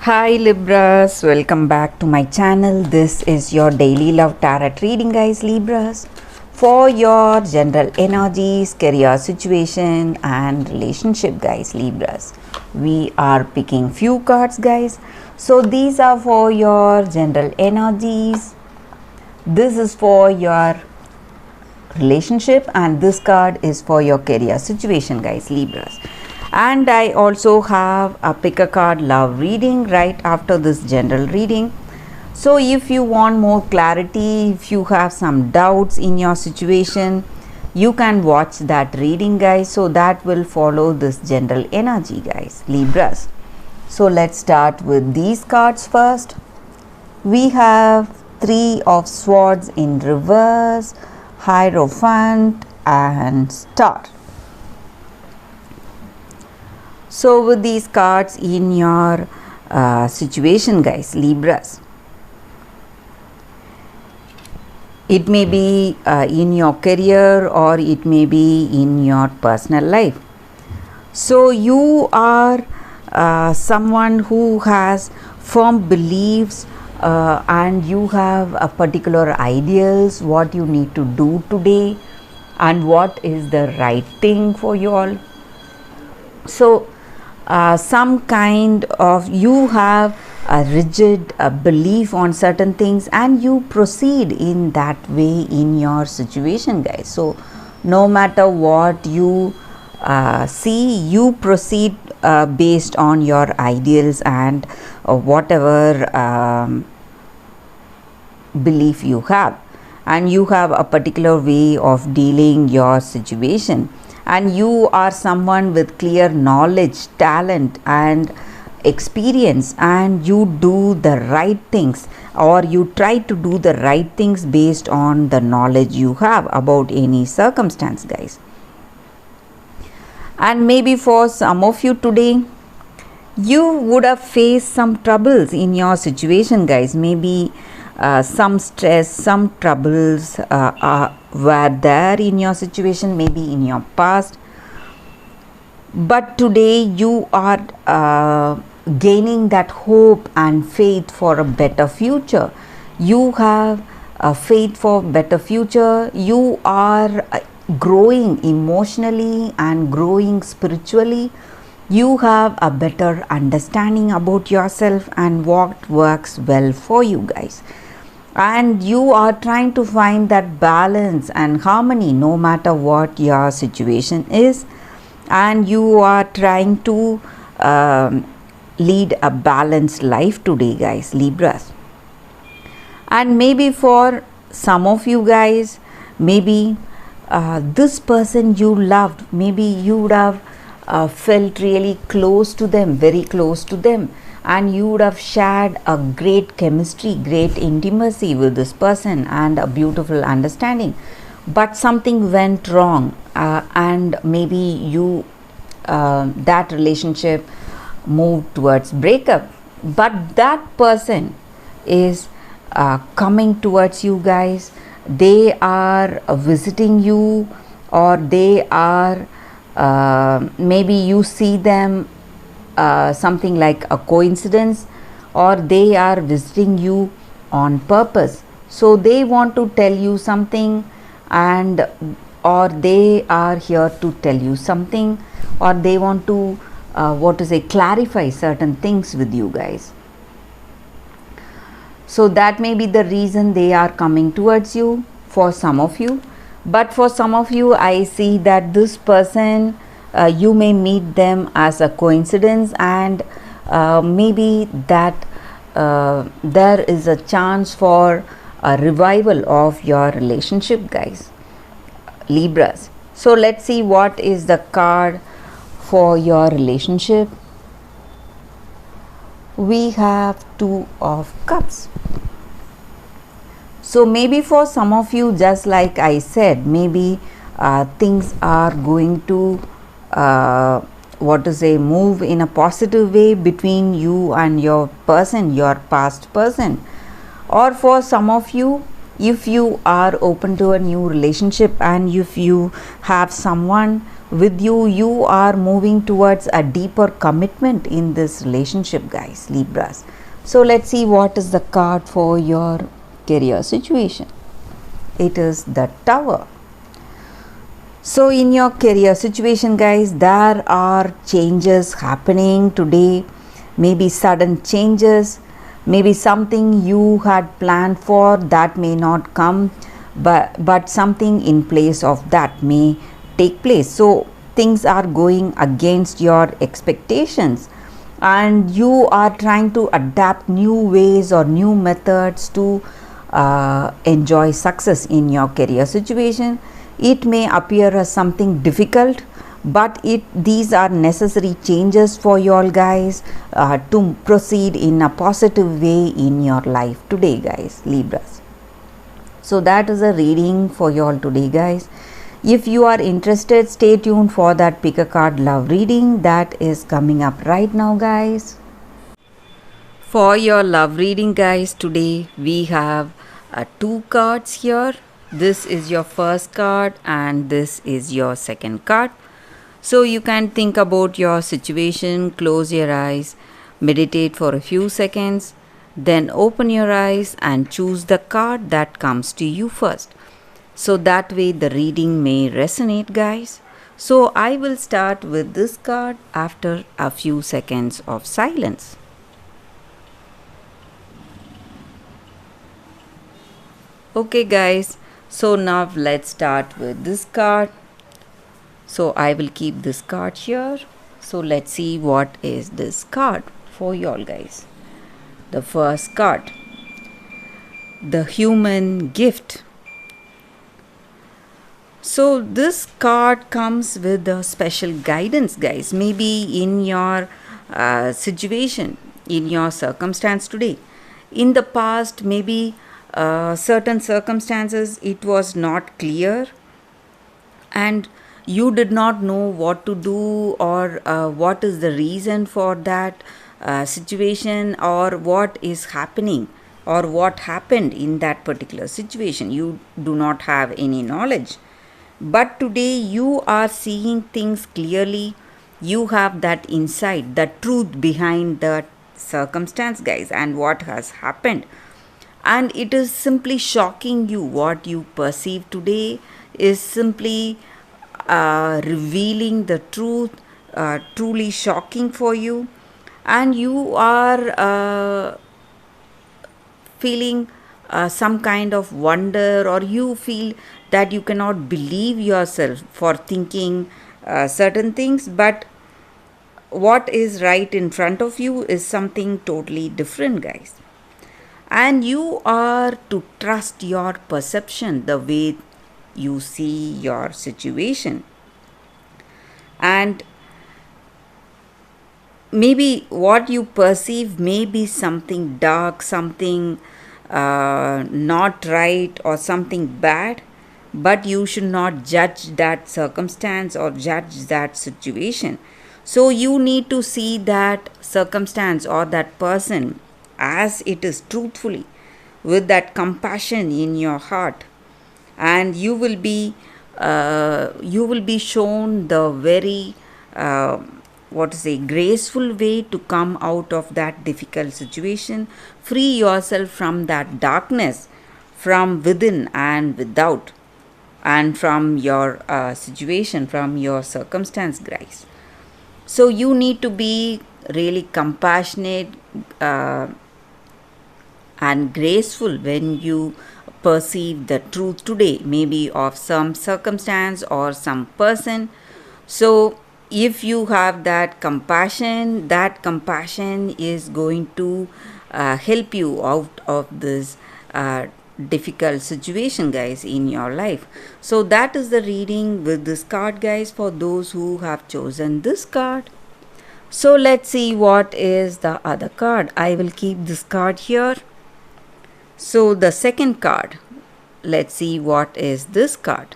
Hi Libras, welcome back to my channel. This is your daily love tarot reading, guys. Libras, for your general energies, career situation and relationship, guys. Libras, we are picking few cards, guys. So these are for your general energies. This is for your relationship and this card is for your career situation, guys. Libras. And I also have a pick a card love reading right after this general reading. So if you want more clarity, if you have some doubts in your situation, you can watch that reading, guys. So that will follow this general energy, guys. Libras. So let's start with these cards first. We have Three of Swords in reverse, Hierophant and Star. So with these cards in your situation, guys, Libras, it may be in your career or it may be in your personal life. So you are someone who has firm beliefs and you have a particular ideals what you need to do today and what is the right thing for you all. So some kind of you have a rigid belief on certain things and you proceed in that way in your situation, guys. So no matter what you see, you proceed based on your ideals and whatever belief you have, and you have a particular way of dealing your situation. And you are someone with clear knowledge, talent and experience, and you do the right things or you try to do the right things based on the knowledge you have about any circumstance, guys. And maybe for some of you today, you would have faced some troubles in your situation, guys. Maybe some stress, some troubles were there in your situation, maybe in your past, but today you are gaining that hope and faith for a better future. You have a faith for better future. You are growing emotionally and growing spiritually. You have a better understanding about yourself and what works well for you, guys. And you are trying to find that balance and harmony no matter what your situation is, and you are trying to lead a balanced life today, guys, Libras. And maybe for some of you guys, maybe this person you loved, maybe you would have felt really close to them, very close to them, and you would have shared a great chemistry, great intimacy with this person and a beautiful understanding, but something went wrong and maybe you that relationship moved towards breakup. But that person is coming towards you, guys. They are visiting you, or they are maybe you see them something like a coincidence, or they are visiting you on purpose. So they want to tell you something, and or they are here to tell you something, or they want to clarify certain things with you, guys. So that may be the reason they are coming towards you for some of you. But for some of you, I see that this person, you may meet them as a coincidence, and maybe that there is a chance for a revival of your relationship, guys, Libras. So let's see what is the card for your relationship. We have Two of Cups. So maybe for some of you, just like I said, maybe things are going to move in a positive way between you and your person, your past person. Or for some of you, if you are open to a new relationship and if you have someone with you. You are moving towards a deeper commitment in this relationship, guys, Libras. So let's see what is the card for your career situation. It is the Tower. So in your career situation, guys, there are changes happening today, maybe sudden changes, maybe something you had planned for that may not come, but something in place of that may take place. So things are going against your expectations, and you are trying to adapt new ways or new methods to enjoy success in your career situation. It may appear as something difficult, but these are necessary changes for you all, guys, to proceed in a positive way in your life today, guys, Libras. So that is a reading for you all today, guys. If you are interested, stay tuned for that pick a card love reading that is coming up right now, guys. For your love reading, guys, today we have 2 cards here. This is your first card and this is your second card. So you can think about your situation, close your eyes, meditate for a few seconds, then open your eyes and choose the card that comes to you first. So that way the reading may resonate, guys. So I will start with this card after a few seconds of silence. Okay, guys. So now let's start with this card. So I will keep this card here. So let's see what is this card for you all, guys. The first card, the human gift. So this card comes with a special guidance, guys. Maybe in your situation, in your circumstance today. In the past, maybe certain circumstances it was not clear and you did not know what to do, or what is the reason for that situation, or what is happening, or what happened in that particular situation. You do not have any knowledge, but today you are seeing things clearly. You have that insight, the truth behind that circumstance, guys, and what has happened. And it is simply shocking you. What you perceive today is simply revealing the truth, truly shocking for you, and you are feeling some kind of wonder, or you feel that you cannot believe yourself for thinking certain things, but what is right in front of you is something totally different, guys. And you are to trust your perception, the way you see your situation. And maybe what you perceive may be something dark, something not right, or something bad, but you should not judge that circumstance or judge that situation. So you need to see that circumstance or that person as it is, truthfully, with that compassion in your heart, and you will be shown the very graceful way to come out of that difficult situation. Free yourself from that darkness from within and without, and from your situation, from your circumstance, guys. So you need to be really compassionate and graceful when you perceive the truth today, maybe of some circumstance or some person. So if you have that compassion is going to help you out of this difficult situation, guys, in your life. So that is the reading with this card, guys, for those who have chosen this card. So let's see what is the other card. I will keep this card here. So the second card, let's see what is this card.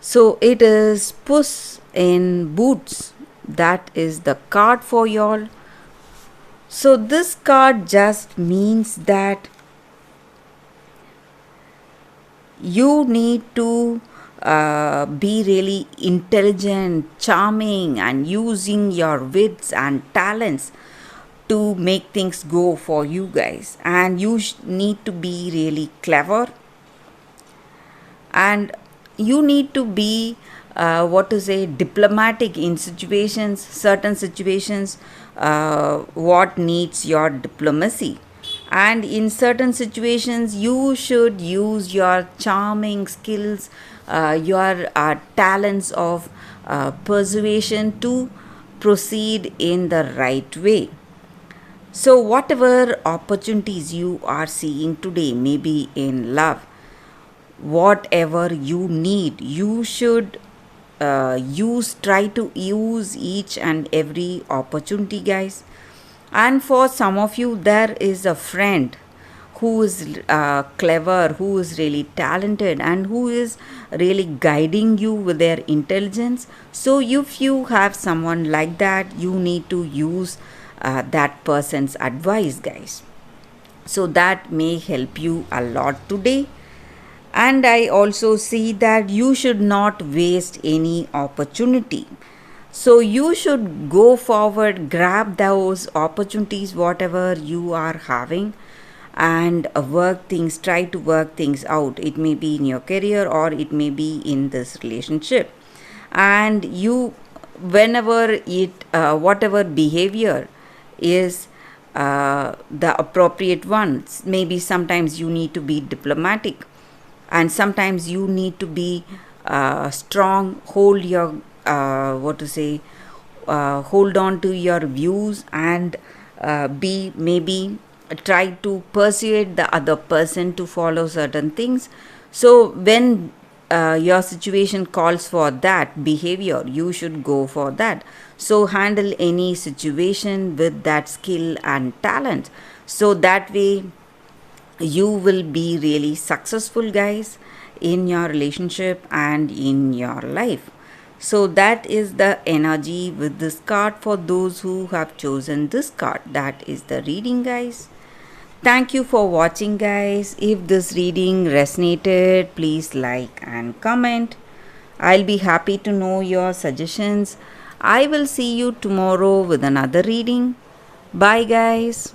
So it is Puss in Boots. That is the card for y'all. So this card just means that you need to be really intelligent, charming, and using your wits and talents to make things go for you guys. And you need to be really clever, and you need to be what to say, diplomatic in situations, certain situations, what needs your diplomacy. And in certain situations you should use your charming skills, your talents of persuasion to proceed in the right way. So whatever opportunities you are seeing today, maybe in love, whatever you need, you should try to use each and every opportunity, guys. And for some of you, there is a friend who is clever, who is really talented, and who is really guiding you with their intelligence. So if you have someone like that, you need to use that person's advice, guys. So that may help you a lot today. And I also see that you should not waste any opportunity. So you should go forward, grab those opportunities, whatever you are having, and try to work things out. It may be in your career or it may be in this relationship. And you, whenever whatever behavior is the appropriate ones, maybe sometimes you need to be diplomatic, and sometimes you need to be strong, hold your hold on to your views, and be maybe try to persuade the other person to follow certain things. So when your situation calls for that behavior, you should go for that. So handle any situation with that skill and talent, so that way you will be really successful, guys, in your relationship and in your life. So that is the energy with this card for those who have chosen this card. That is the reading, guys. Thank you for watching, guys. If this reading resonated, please like and comment. I'll be happy to know your suggestions. I will see you tomorrow with another reading. Bye, guys.